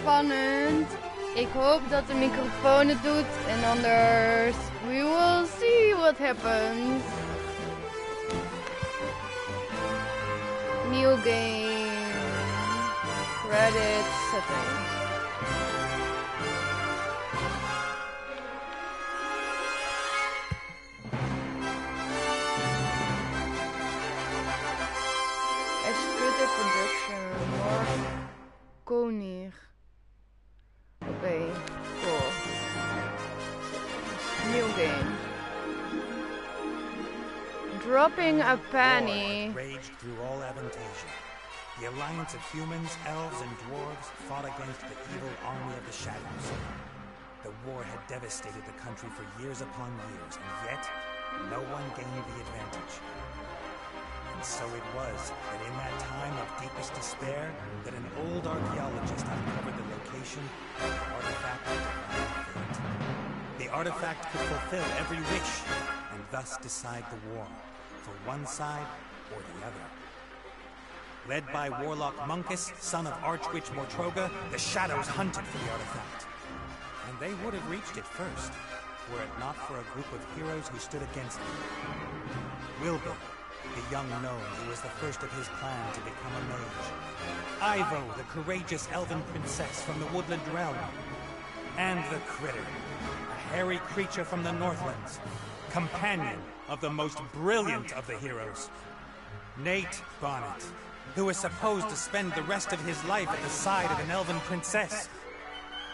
spannend. Ik hoop dat de microfoon het doet. En anders, we will see what happens. New game. Credit settings. Executive production. Mark Konig. Oké, cool. New game. Dropping a penny. War raged through all Avantasia. The alliance of humans, elves, and dwarves fought against the evil army of the shadows. The war had devastated the country for years upon years, and yet no one gained the advantage. And so it was that in that time of deepest despair, that an old archaeologist uncovered the location of the artifact of divine fate. The artifact could fulfill every wish, and thus decide the war, for one side or the other. Led by Warlock Munkus, son of Archwitch Mortroga, the Shadows hunted for the artifact. And they would have reached it first, were it not for a group of heroes who stood against them. Wilbur, the young gnome who was the first of his clan to become a mage. Ivo, the courageous elven princess from the woodland realm. And the Critter, a hairy creature from the Northlands, companion of the most brilliant of the heroes, Nate Bonnet, who was supposed to spend the rest of his life at the side of an elven princess,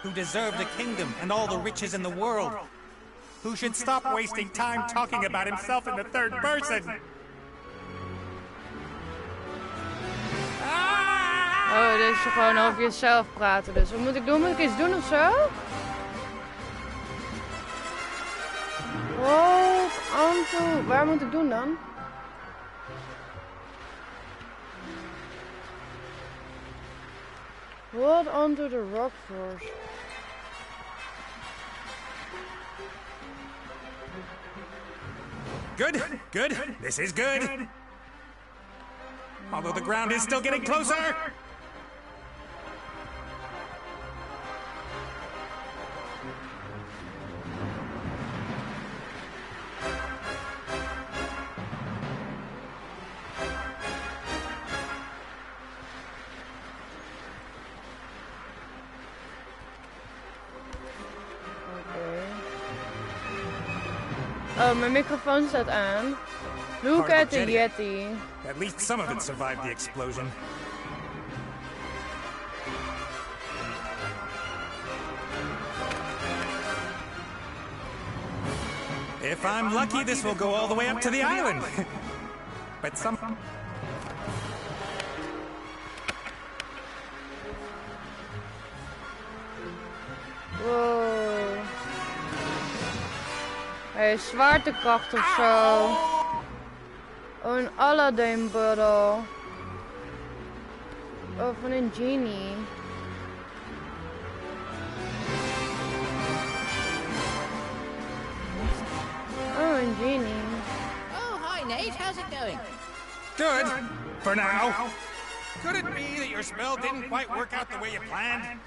who deserved a kingdom and all the riches in the world, who should stop wasting time talking about himself in the third person. Oh, dit is gewoon over jezelf praten. Dus wat moet ik doen? Moet ik iets doen of zo? Walk onto... Waar moet ik doen dan? Hold onto the rock first. Good, good. This is good. Although the ground is still getting closer. Oh, mijn microfoon staat aan. Look at the Yeti. At least some of it survived the explosion. If I'm lucky, this will go all the way up to the island. But some... Wow. Hij is zwaartekracht of zo. Oh, een Aladdin bottle. Oh, van een genie. Oh, een genie. Oh, hi Nate, how's it going? Good, for now. Could it be that your spell didn't quite work out the way you planned?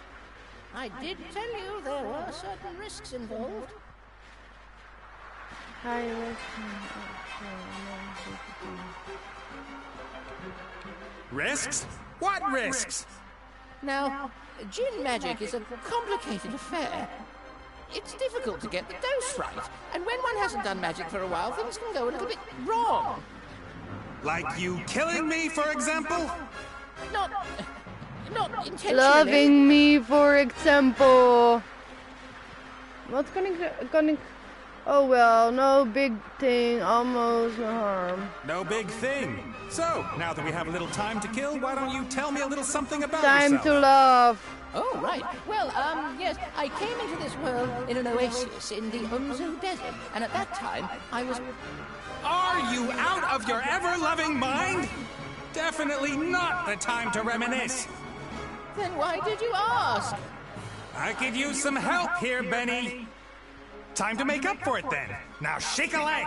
I did tell you there were certain risks involved. Risks? What risks? Now, Jinn magic is a complicated affair. It's difficult to get the dose right, and when one hasn't done magic for a while, things can go a little bit wrong. Like you killing me, for example? Not intentionally. Loving me, for example. Wat kan ik... Oh well, no big thing, almost no harm. No big thing. So, now that we have a little time to kill, why don't you tell me a little something about Time yourself? to love. Oh, right. Well, yes, I came into this world in an oasis in the Umzu Desert, and at that time, I was... Are you out of your ever-loving mind? Definitely not the time to reminisce. Then why did you ask? I could use some help here, Benny. Time to make up for it, then. Now shake a leg.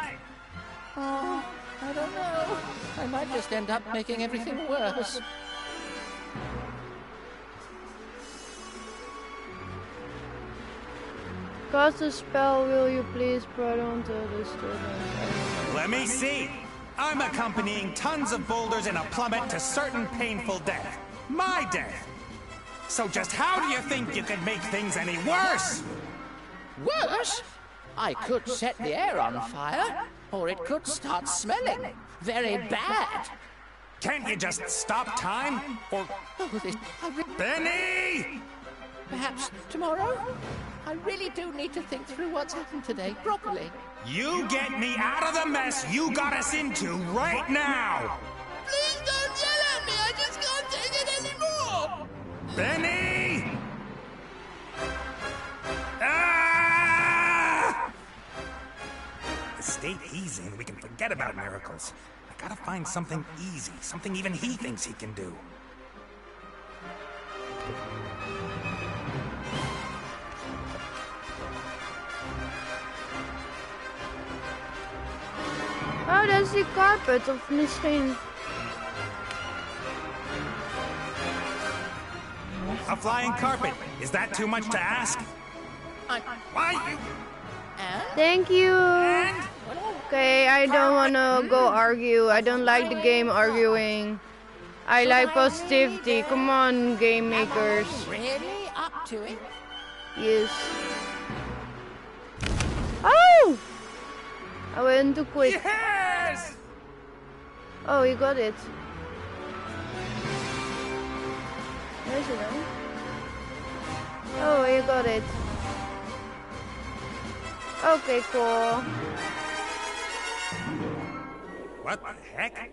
Oh, I don't know. I might just end up making everything worse. Cast a spell, will you please put on to the students? Let me see. I'm accompanying tons of boulders in a plummet to certain painful death. My death. So just how do you think you could make things any worse? Worse? I could set the air on fire, or it could start smelling. Very bad. Can't you just stop time? Or... Oh, this... Benny! Perhaps tomorrow? I really do need to think through what's happened today properly. You get me out of the mess you got us into right now! Please don't yell at me! I just can't take it anymore! Benny! Ah! The state he's in, we can forget about miracles. I gotta find something easy, something even he thinks he can do. Oh, dat is die carpet, of misschien... A flying carpet. Is that too much to ask? Why you... Thank you! Okay, I don't wanna go argue. I don't like the game arguing. I like positivity. Come on, game makers. Really up to it? Yes. Oh! I went to quit. Yes! Oh, you got it. Where is it then? Oh, you got it. Okay, cool. What the heck?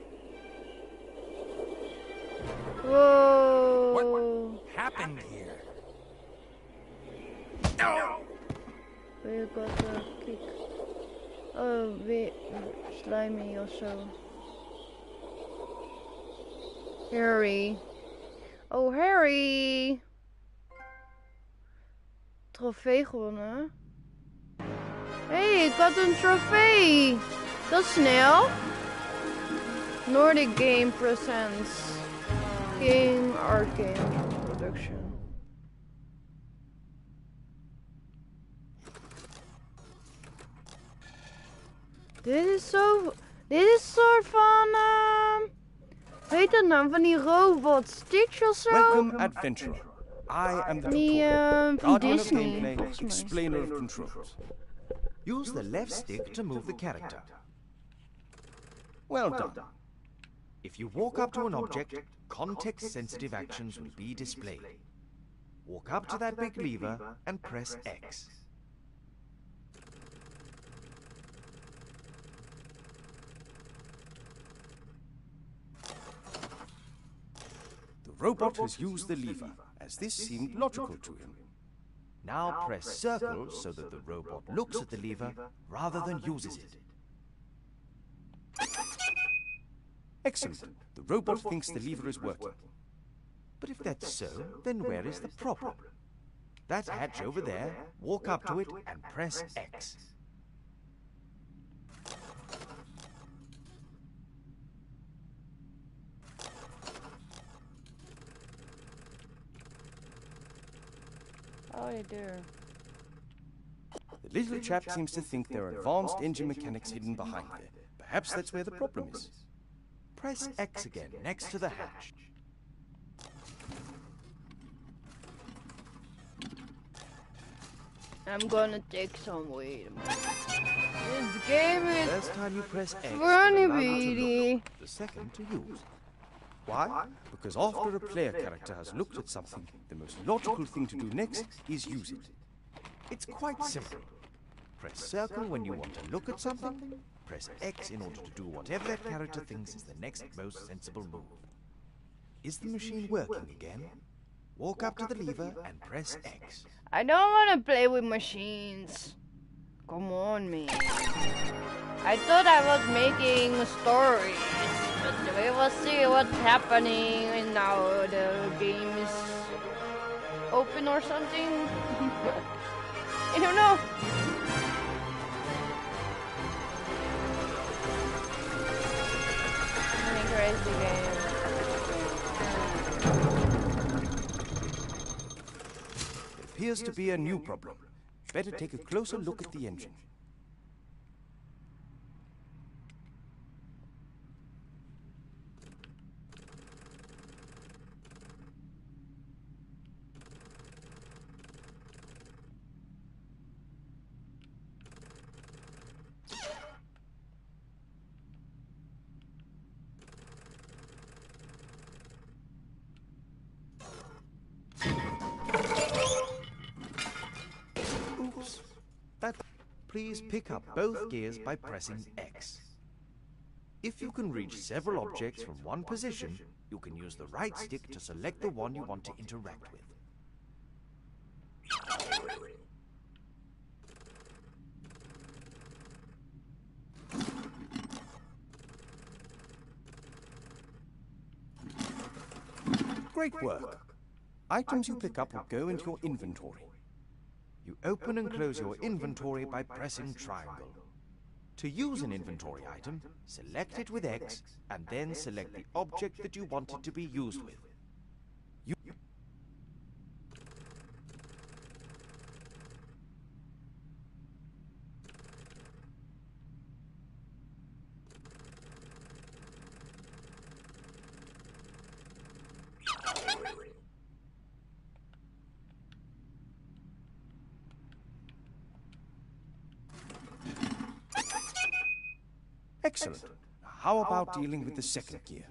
Whoa. What happened here? No! We got a kick. Oh, we slimy or so. Harry. Oh, Harry! Trofee gewonnen. Hey, ik had een trofee! Dat is snel. Nordic Game presents. Game Art Game Production. Dit is soort van... weet dat nou? Van die robot sticks of zo? Welcome, adventurer. I am the Die tutorial, van guardian of Disney. gameplay, volgens mij. explainer of controls. Use the left stick to move the character. Well done. If you walk up to an object, context-sensitive actions will be displayed. Walk up to that big lever and press X. The robot has used the lever, as this seemed logical to him. Now press circle so that the robot looks at the lever rather than uses it. Excellent. The robot thinks the lever is working. But if that's so, then where is the problem? That hatch over there, walk up to it and press X. Oh, you do. The little chap seems to think there are advanced engine mechanics hidden behind there. Perhaps that's where the problem is. Press X again next to the hatch. I'm gonna take some weight. This game is First time you press X, funny, will allow you to baby. look. The second to use. Why? Because after a player character has looked at something, the most logical thing to do next is use it. It's quite simple. Press circle when you want to look at something. Press X in order to do whatever that character thinks is the next most sensible move. Is the machine working again? Walk up to the lever and press X. I don't want to play with machines. Come on, man. I thought I was making stories, but we will see what's happening. And now the game is open or something. I don't know. Crazy game. There appears to be a new problem. you'd better take a closer look at the engine. Oops. Please pick up both gears by pressing X. If you can reach several objects from one position, you can use the right stick to select the one you want to interact with. Great work. Items you pick up will go into your inventory. You open and close your inventory by pressing triangle. To use an inventory item, select it with X, and then select the object that you want it to be used with. Excellent. Now, how about dealing with the second gear?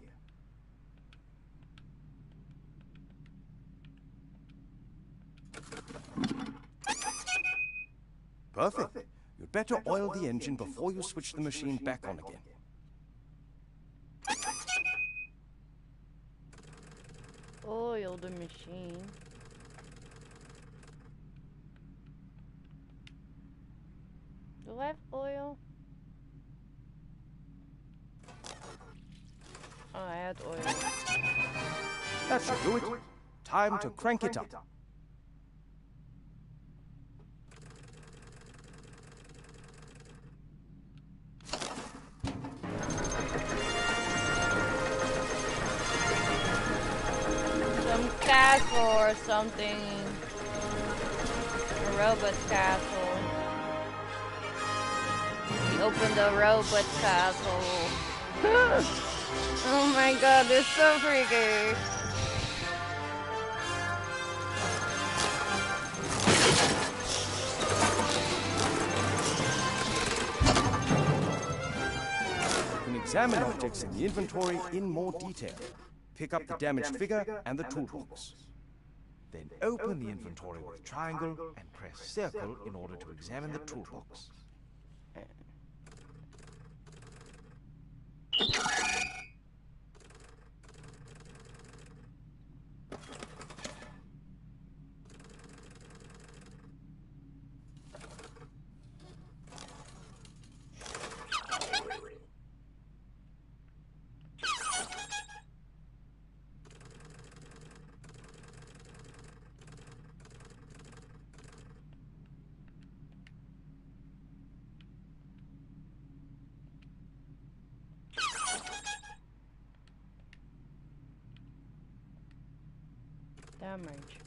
Perfect. You'd better oil the engine before you switch the machine back on again. Oil the machine. Do I have oil? Oh, I had oil. That should do it. Time to crank it up. Some castle or something. A robot castle. We opened the robot castle. Oh my god, this is so freaky. You can examine objects in the inventory in more detail. Pick up the damaged figure and the toolbox. Then open the inventory with triangle and press circle in order to examine the toolbox. Damage.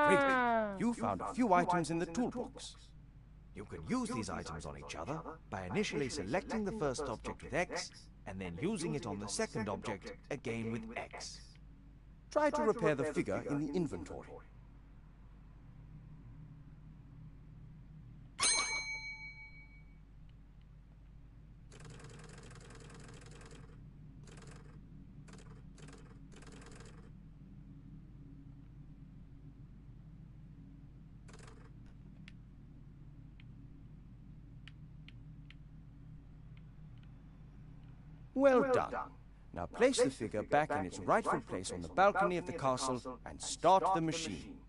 Great. You found a few items in the toolbox. You can use these items on each other by initially selecting the first object with X and then using it on the second object again with X. Try to repair the figure in the inventory. Well done. Now place the figure back in its rightful place on the balcony of the castle and start the machine.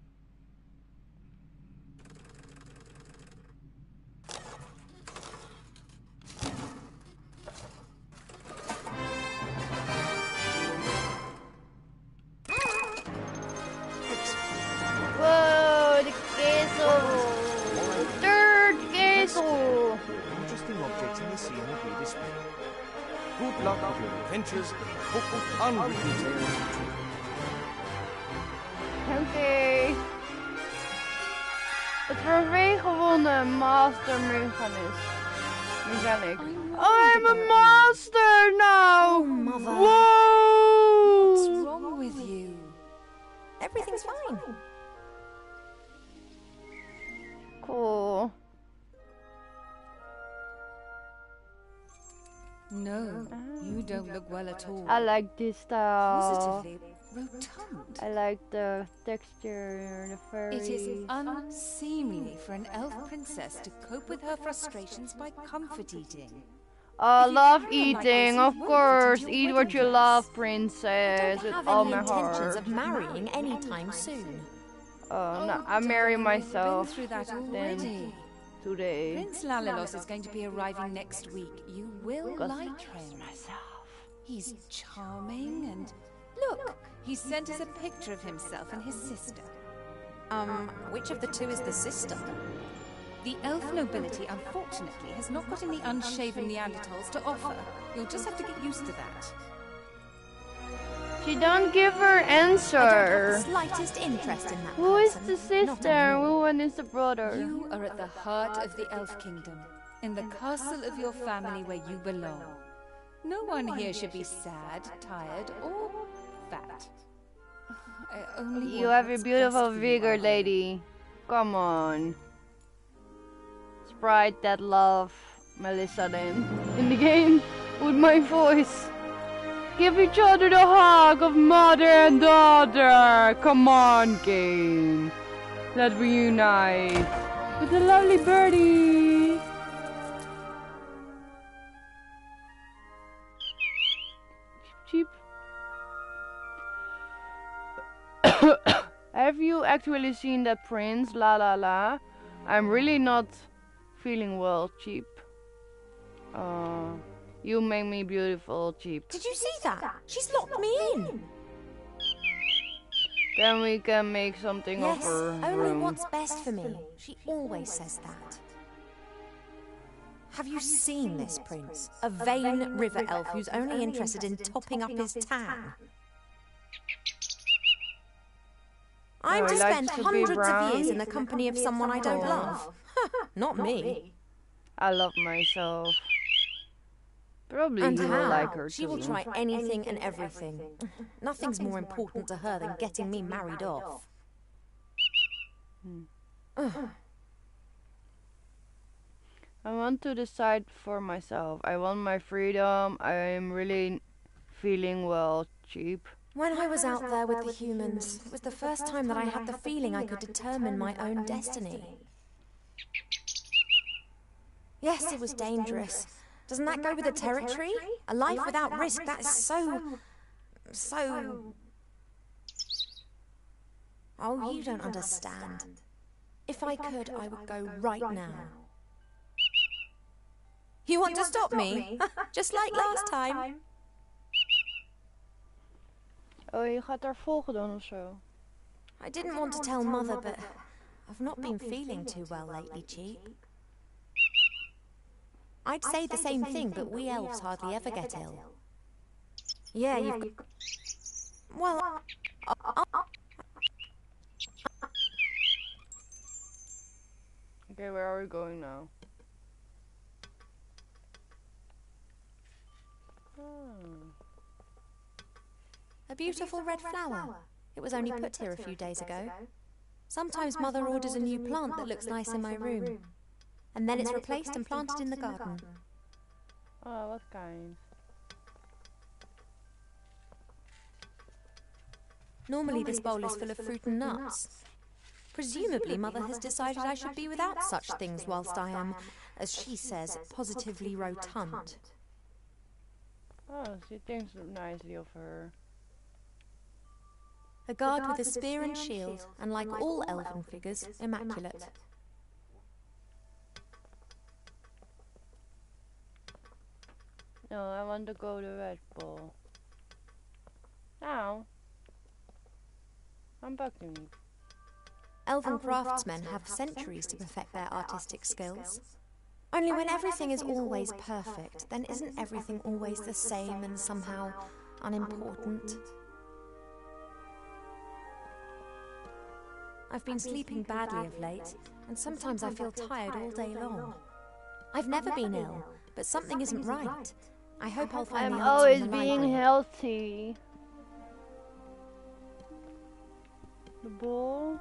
Whoa, the castle! Third castle! Interesting objects in the scene will be displayed. Good luck with your adventures in the Book of Unwritten Tales. Oké. Het trofee gewonnen, Master Mechanic. I'm a master now! Oh, Mother. Whoa! What's wrong with you? Everything's fine. Cool. No, you don't look well at all. I like this style. Positively rotund. I like the texture, the furry. It is unseemly for an elf princess to cope with her frustrations by comfort eating. I If you love carry on like this, eating, you of won't course. get into Eat your what you wedding love, dress. princess, I with don't all have my any intentions heart. of marrying anytime soon. Oh, no, I marry darling, myself We've been through that already. today. Prince Lalilos is going to be arriving next week. You will like him. He's charming and... Look, he sent us a picture of himself and his sister. Which of the two is the sister? The elf nobility, unfortunately, has not got any unshaven Neanderthals to offer. You'll just have to get used to that. She don't give her I don't have answer. the slightest interest in that Who is person. the Not sister? anymore. Who one is the brother? You are at the heart of the elf kingdom, in the castle of your family where you belong. No one here should be sad, tired, or fat. I only You want have a what's beautiful best for you, vigor, Arthur. lady. Come on. Sprite that love Melissa then in the game with my voice. Give each other the hug of mother and daughter. Come on, game. Let's reunite with a lovely birdie. Cheep, cheep. Have you actually seen that prince? La la la. I'm really not feeling well, cheap. You make me beautiful, cheap. Did you see that? She's locked me in. Then we can make something of Yes, her only room. what's best for me. She always says that. Have you seen this prince? A vain river elf who's only interested in topping up his tan. I'm Oh, to he likes spend to be hundreds of brown? years in the company of someone I don't love. Not me. I love myself. Probably And he will how? like her She too. will try anything and everything. Nothing's more important to her than getting me married off. I want to decide for myself. I want my freedom. I am really feeling well, cheap. When I was out there with the humans, it was the first time that I had the feeling I could determine my own destiny. Yes, it was dangerous. Doesn't that go with the territory? A life without risk, that is so... Oh, you don't understand. If I could, I would go right now. You want to stop me? Just like last time. Oh, je gaat haar volgen dan of zo. I didn't want to tell Mother, but I've not been feeling too well lately, Cheap. I'd say the same thing, but we elves hardly ever get ill. Yeah, you've... Well... Okay, where are we going now? A beautiful red flower. It was only put here a few days ago. Sometimes Mother orders a new plant that looks nice in my room. And then it's replaced and planted in the garden. Oh, what kind? Normally this bowl is full of fruit and nuts. Presumably Mother has decided I should be without such things whilst I am, as she says, positively rotund. Oh, she thinks nicely of her. A guard with a spear and shield, and like all elven figures, immaculate. No, I want to go to Red Bull. Now. I'm bugging me. Elven craftsmen have centuries to perfect their artistic skills. Only when everything is always perfect, then isn't everything always the same and somehow unimportant? I've been sleeping badly of late, and sometimes I feel tired all day long. I've never been ill, but something isn't right. I hope I'll find the I'm answer always in the being library. healthy. The bull.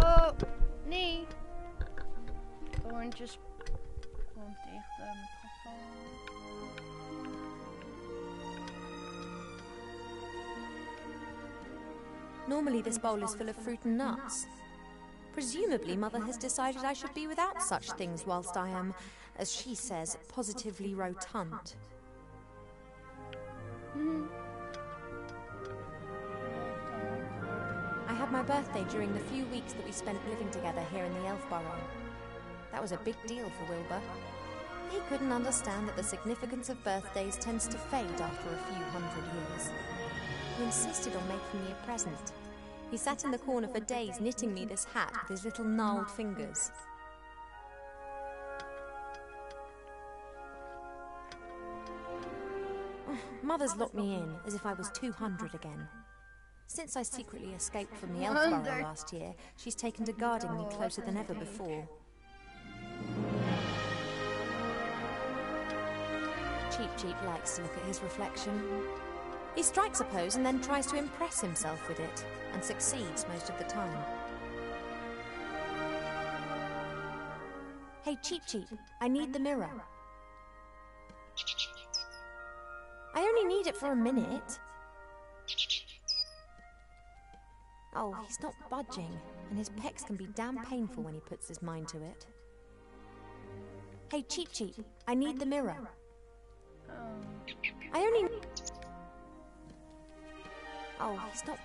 Oh, nee. Hondjes. Gewoon tegen de microfoon. Normally this bowl is full of fruit and nuts. Presumably Mother has decided I should be without such things whilst I am, as she says, positively rotund. I had my birthday during the few weeks that we spent living together here in the Elf Burrow. That was a big deal for Wilbur. He couldn't understand that the significance of birthdays tends to fade after a few hundred years. He insisted on making me a present. He sat in the corner for days knitting me this hat with his little gnarled fingers. Mother's locked me in as if I was 200 again. Since I secretly escaped from the Elf Burrow last year, she's taken to guarding me closer than ever before. Cheap Cheap likes to look at his reflection. He strikes a pose and then tries to impress himself with it, and succeeds most of the time. Hey, Cheap Cheap, I need the mirror. I only need it for a minute. Oh, he's not budging, and his pecs can be damn painful when he puts his mind to it. Hey, Cheap Cheap, I need the mirror. I only... Oh, he's not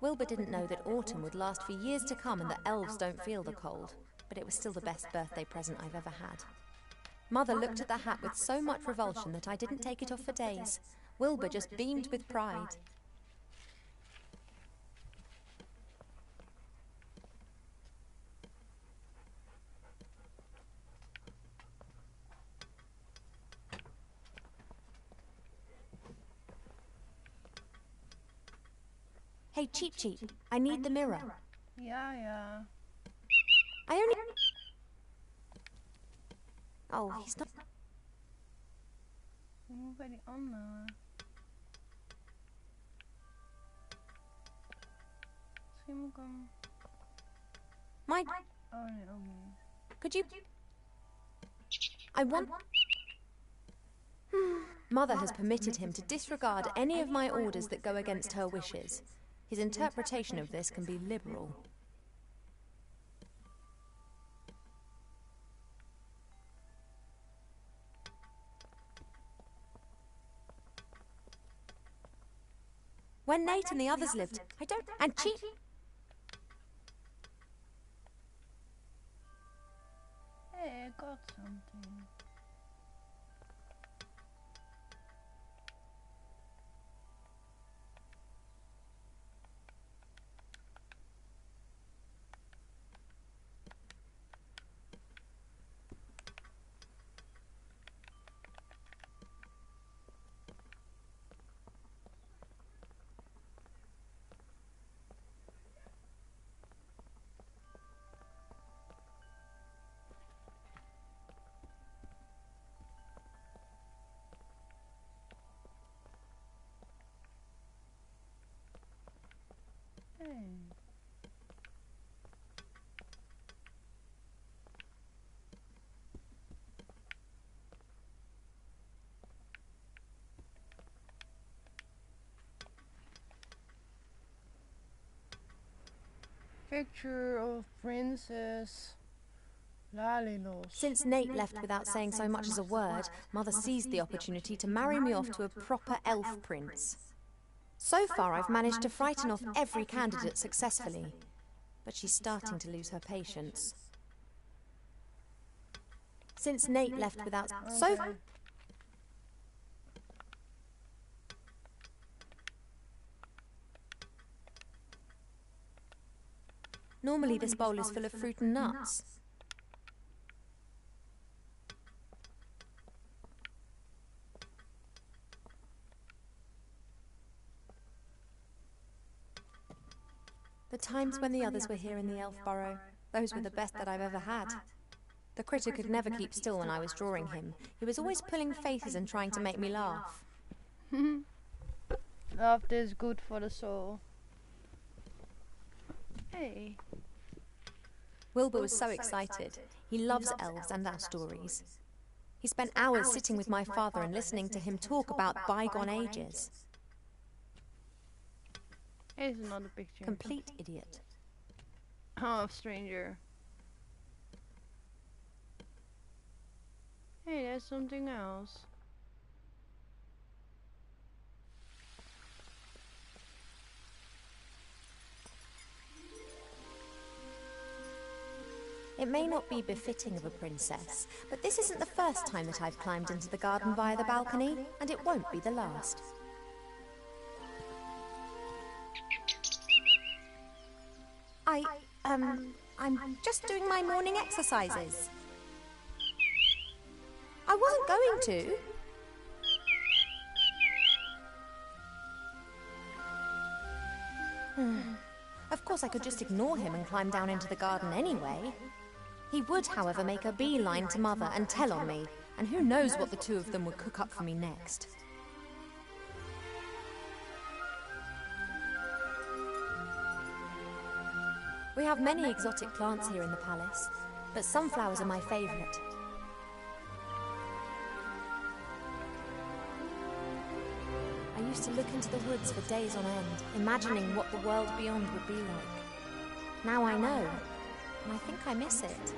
Wilbur didn't know that autumn would last for years to come and that elves don't feel the cold, but it was still the best birthday present I've ever had. Mother looked at the hat with so much revulsion that I didn't take it off for days. Wilbur just beamed with pride. Hey, Cheap Cheap, I need the mirror. Yeah. I only... Oh, he's not... Ik moet bij die andere. Misschien moet ik hem... My... Oh nee, ook niet. Could you... I want... Mother has permitted him to disregard any of my orders that go against her wishes. His interpretation of this can be liberal. When Nate and the others lived, I don't... And Cheap... Hey, I got something. Hey. picture of Princess Lalilos. Since Nate left without saying so much as a word, Mother seized the opportunity to marry me off to a proper elf prince. So far, I've managed to frighten off every candidate successfully, but she's starting to lose her patience. Since Nate left without Normally this bowl is full of fruit and nuts. The times when the others were here in the elf burrow, those were the best that I've ever had. The critter could never keep still when I was drawing him. He was always pulling faces and trying to make me laugh. Laughter is good for the soul. Hey. Wilbur was so excited. He loves elves and our stories. He spent hours sitting with my father and listening to him talk about bygone ages. Here's another picture. Complete idiot. Oh, stranger. Hey, there's something else. It may not be befitting of a princess, but this isn't the first time that I've climbed into the garden via the balcony, and it won't be the last. I'm just doing my morning exercises. I wasn't going to. Of course, I could just ignore him and climb down into the garden anyway. He would, however, make a beeline to Mother and tell on me, and who knows what the two of them would cook up for me next. We have many exotic plants here in the palace, but sunflowers are my favourite. I used to look into the woods for days on end, imagining what the world beyond would be like. Now I know, and I think I miss it.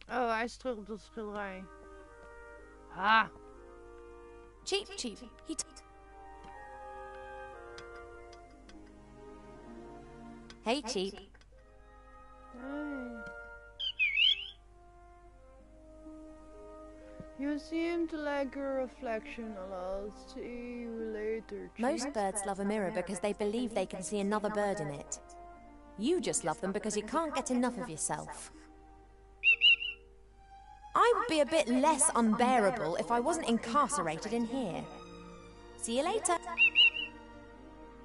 Oh, hij is terug op dat schilderij. Ah! Cheap. Hey, Cheap. Hey. You seem to like your reflection a lot. See you later, Cheap. Most birds love a mirror because they believe they can see another bird in it. You just love them because you can't get enough of yourself. I would be a bit less unbearable if I wasn't incarcerated in here. See you later.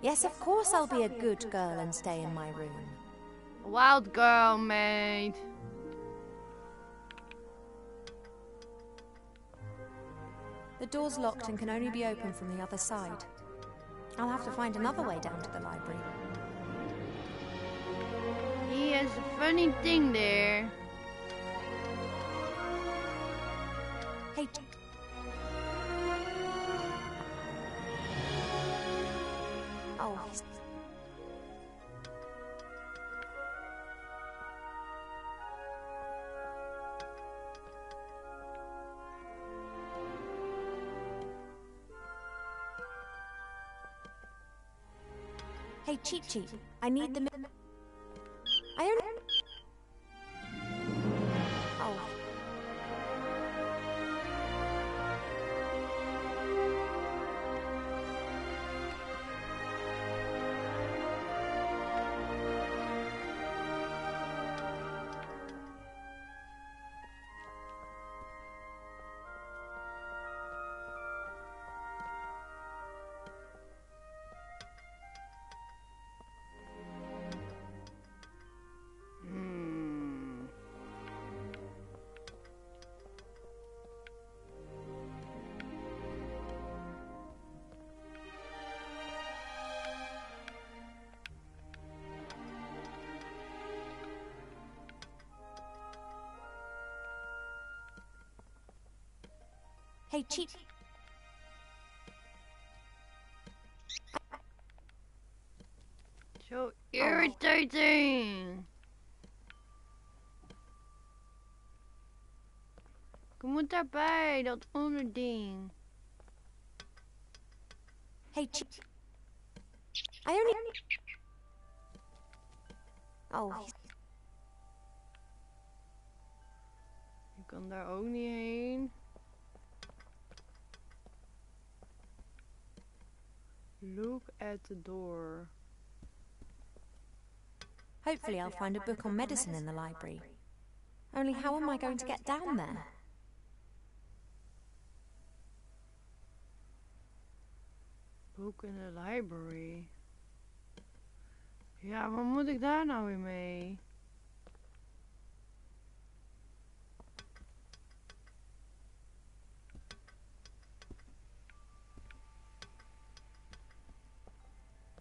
Yes, of course I'll be a good girl and stay in my room. Wild girl, mate. The door's locked and can only be opened from the other side. I'll have to find another way down to the library. He has a funny thing there. Hey. Oh. Hey, Cheap. I need the... I only... Oh. Hey, cheap. So irritating. Ik moet daarbij, dat onderding. Hey, cheap. I only... Oh, Je kan daar ook niet heen. Look at the door. hopefully I'll find a book on medicine in the library. Only how am I going to get down there? Book in the library. Ja, wat moet ik daar nou weer mee?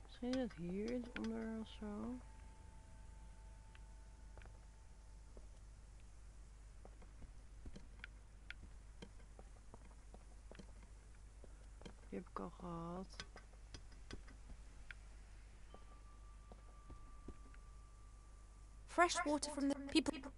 Misschien dat hier iets onder of zo. Die heb ik al gehad. Fresh water from the people.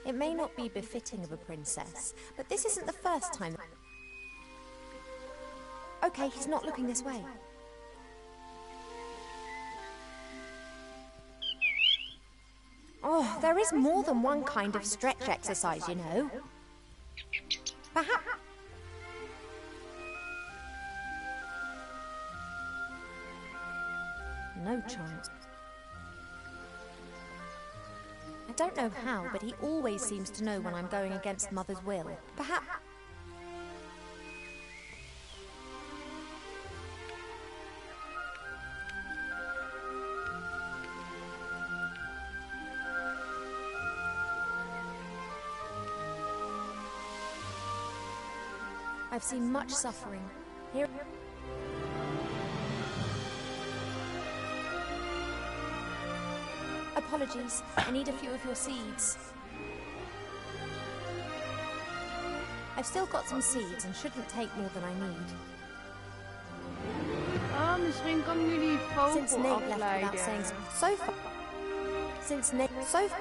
It may not be befitting of a princess, but this isn't the first time. Okay, he's not looking this way. Oh, there is more than one kind of stretch exercise, you know. Perhaps... No chance. I don't know how, but he always seems to know when I'm going against Mother's will. Perhaps... I've seen much suffering. Here... Apologies, I need a few of your seeds. I've still got some seeds and shouldn't take more than I need. Ah, misschien kan ik nu die vogel Since Nate left afleiden. without saying so far... Since Nate... So far...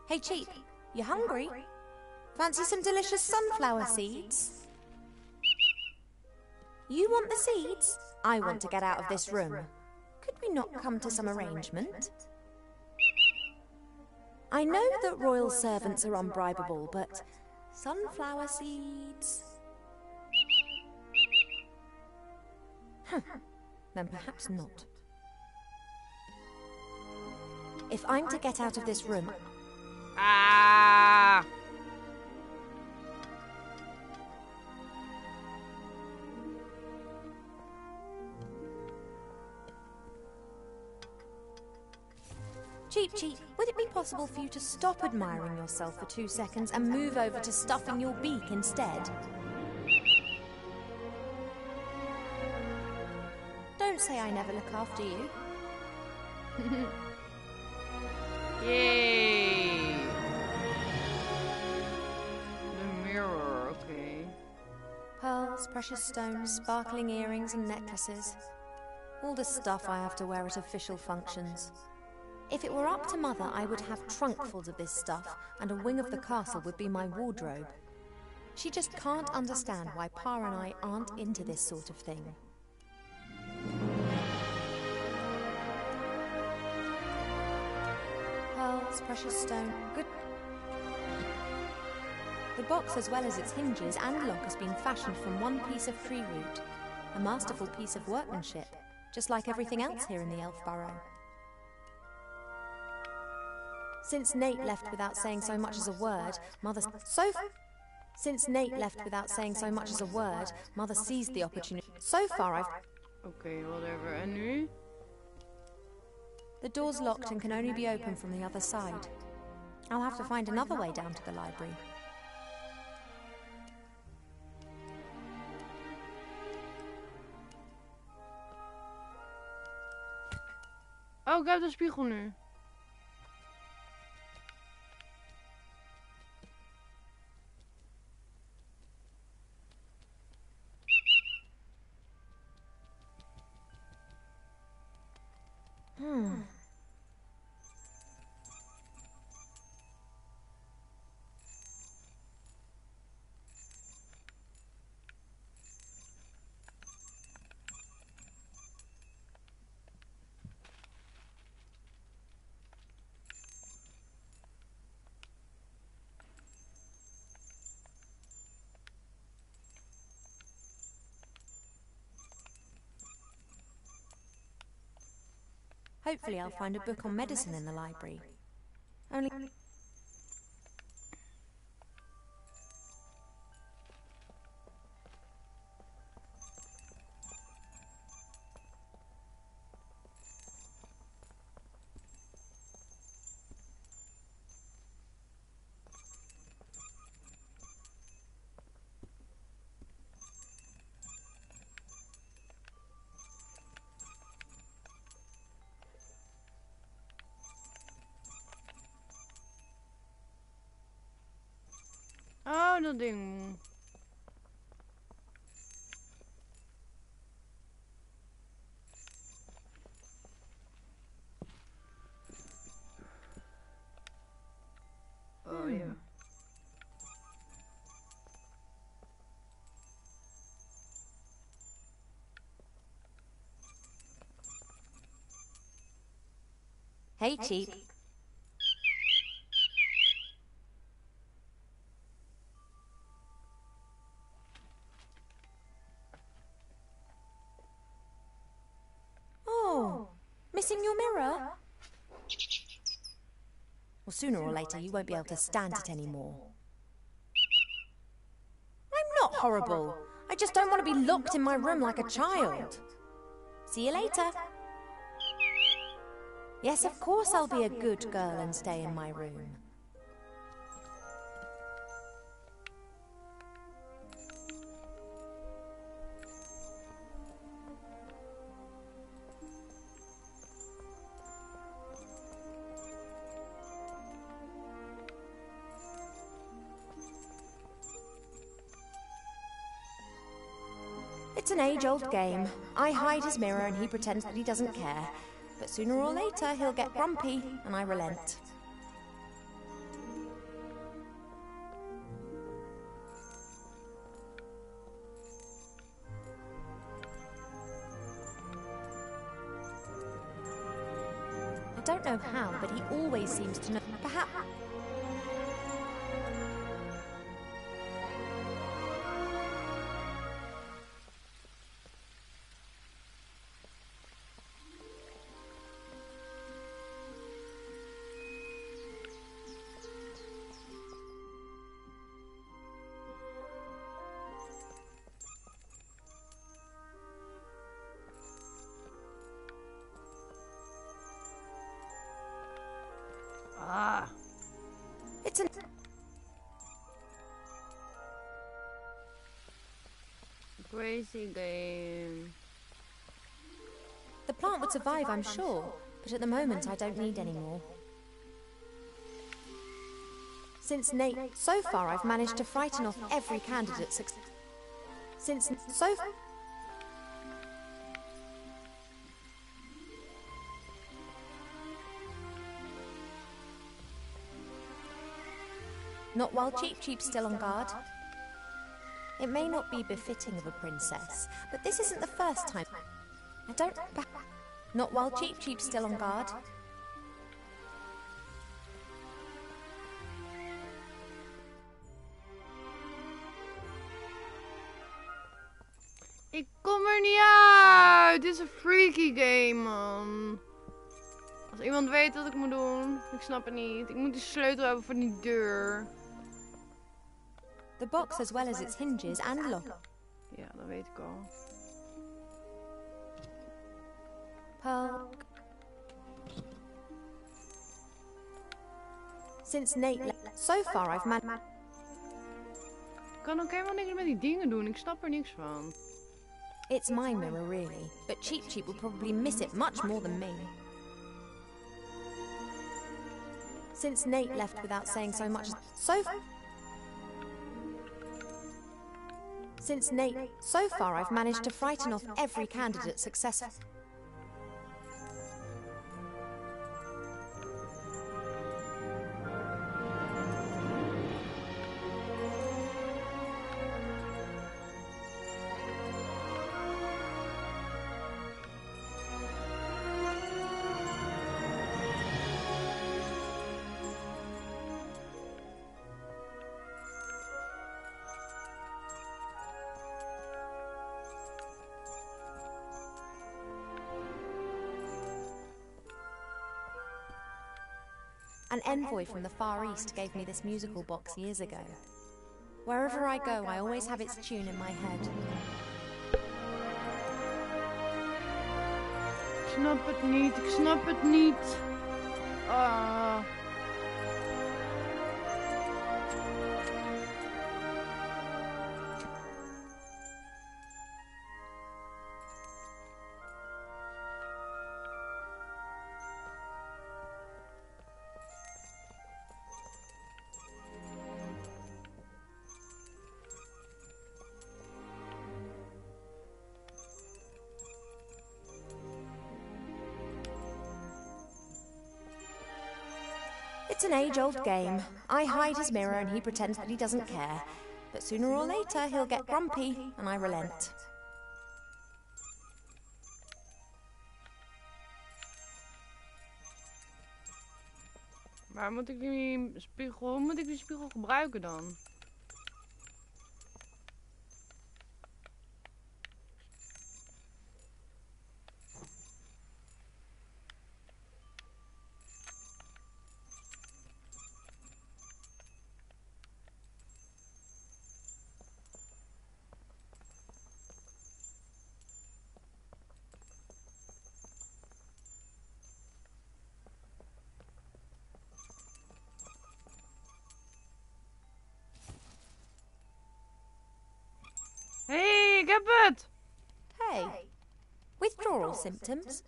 Hey, Cheap, you hungry? Fancy some delicious sunflower seeds? You want the seeds? I want to get out of this room. Could we not come to some arrangement? I know that royal servants are unbribable, but sunflower seeds... Then perhaps not. If I'm to get out of this room... Ah! Cheap, would it be possible for you to stop admiring yourself for 2 seconds and move over to stuffing your beak instead? Don't say I never look after you. Yay! The mirror, okay. Pearls, precious stones, sparkling earrings and necklaces. All the stuff I have to wear at official functions. If it were up to Mother, I would have trunkfuls of this stuff, and a wing of the castle would be my wardrobe. She just can't understand why Pa and I aren't into this sort of thing. Pearls, precious stone, good... The box, as well as its hinges and lock, has been fashioned from one piece of tree root. A masterful piece of workmanship, just like everything else here in the Elf Burrow. Since Nate left without saying so much as a word, Mother... Since Nate left without saying so much as a word, Mother seized the opportunity. So far I've... Oké, whatever. En nu? The door's locked and can only be opened from the other side. I'll have to find another way down to the library. Oh, ik heb de spiegel nu. Hopefully I'll find a book on medicine in the library. Only... Oh, dat ding. Oh, ja. Hey, Cheap. Oh, missing your mirror? Well, sooner or later you won't be able to stand it anymore. I'm not horrible. I just don't want to be locked in my room like a child. See you later. Yes, of course I'll be a good girl and stay in my room. It's an age-old game. I hide his mirror and he pretends that he doesn't care. But sooner or later he'll get grumpy and I relent. I don't know how, but he always seems to know. Perhaps... Ah. It's an... Crazy game. The plant would survive, I'm sure, but at the moment I don't need any more. Since Nate... So far I've managed to frighten off every candidate since... So... Not while Cheap's still on guard. It may not be befitting of a princess, but this isn't the first time. I don't... Not while Cheap's still on guard. Ik kom er niet uit! Dit is een freaky game, man. Als iemand weet wat ik moet doen, ik snap het niet. Ik moet die sleutel hebben voor die deur. The box as well as its hinges and lock. Ja, dat weet ik al. Pearl. Since Nate so far I've managed. Ik kan ook helemaal niks met die dingen doen. Ik snap er niks van. It's my mirror, really, but Cheep Cheep will probably miss it much more than me. Since Nate left without saying so much, so far I've managed to frighten off every candidate successfully. An envoy from the Far East gave me this musical box years ago. Wherever I go, I always have its tune in my head. Ik snap het niet, ik snap het niet. Ah. It's an age-old game. I hide his mirror and he pretends that he doesn't care. But sooner or later, he'll get grumpy and I relent. Waar moet ik die spiegel, hoe moet ik die spiegel gebruiken dan? Hey, ik heb het! Hey, withdrawal symptoms?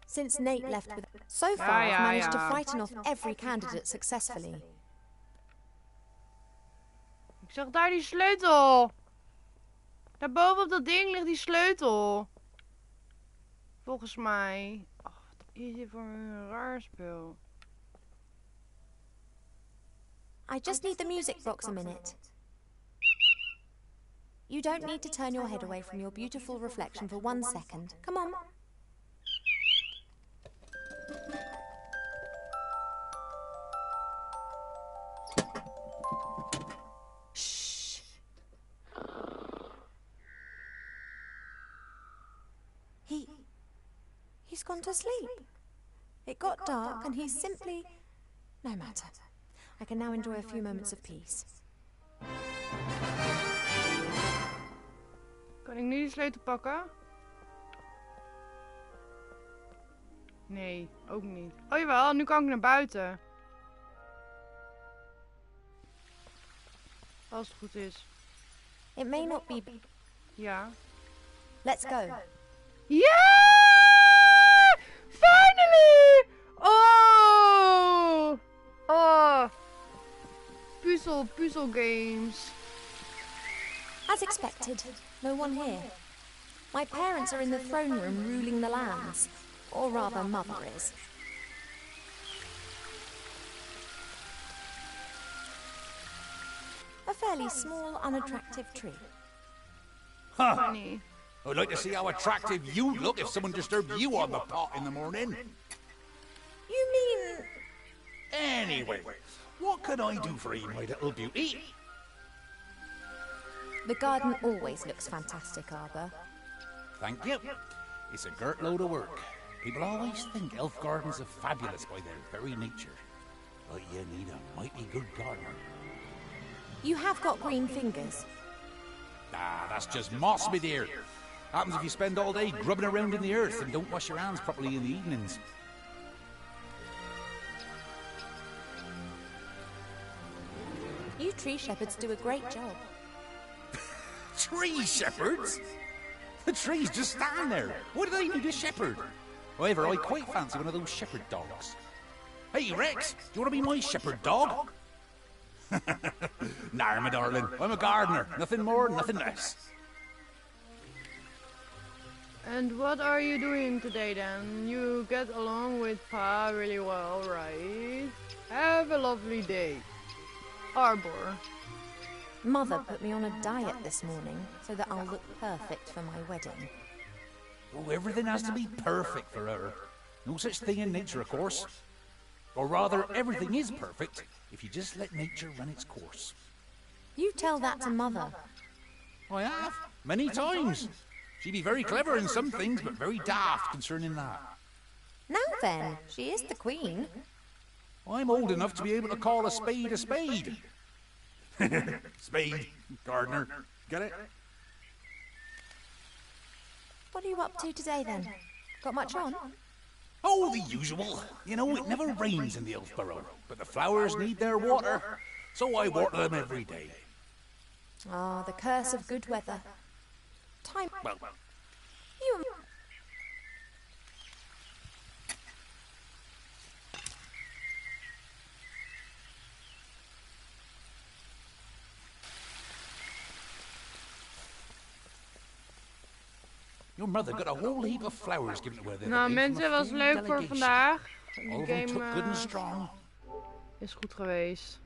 Since Nate left with... So far, I've managed to frighten off every candidate successfully. Ik zag daar die sleutel. Daarboven op dat ding ligt die sleutel. Volgens mij. Ach, wat is dit voor een raar spel? I just need the music box a minute. You don't need to turn your head away from your beautiful reflection for 1 second. Come on. Shh. He's gone to sleep. It got dark and he's simply... No matter. I can now enjoy a few moments of peace. Kan ik nu die sleutel pakken? Nee, ook niet. Oh jawel, nu kan ik naar buiten. Als het goed is. It may not be... Ja. Let's go. Yeah! Finally! Oh! Oh! Puzzel games. As expected, no one here. My parents are in the throne room ruling the lands. Or rather, Mother is. A fairly small, unattractive tree. Funny. I'd like to see how attractive you'd look if someone disturbed you on the pot in the morning. You mean... Anyway, what can I do for you, my little beauty? The garden always looks fantastic, Arbor. Thank you. It's a girt load of work. People always think elf gardens are fabulous by their very nature. But you need a mighty good gardener. You have got green fingers. Ah, that's just moss, me dear. Happens if you spend all day grubbing around in the earth and don't wash your hands properly in the evenings. You tree shepherds do a great job. Tree shepherds? The trees just stand there. What do they need a shepherd? However, I quite fancy one of those shepherd dogs. Hey, Rex, do you want to be my shepherd dog? Nah, my darling. I'm a gardener. Nothing more, nothing less. And what are you doing today then? You get along with Pa really well, right? Have a lovely day. Arbor. Mother put me on a diet this morning so that I'll look perfect for my wedding. Oh, everything has to be perfect for her. No such thing in nature, of course. Or rather, everything is perfect if you just let nature run its course. You tell that to Mother. I have, many times. She'd be very clever in some things, but very daft concerning that. Now then, she is the queen. I'm old enough to be able to call a spade a spade. Spade, gardener, get it? What are you up to today then? Got much on? Oh, the usual. You know, it never rains in the elf burrow, but the flowers need their water, so I water them every day. Ah, the curse of good weather. Time. Well, You. your mother got a whole heap of flowers given to her the Nou other day from mensen, a was free leuk voor delegation. vandaag. All Die of them took good and game strong. is goed geweest.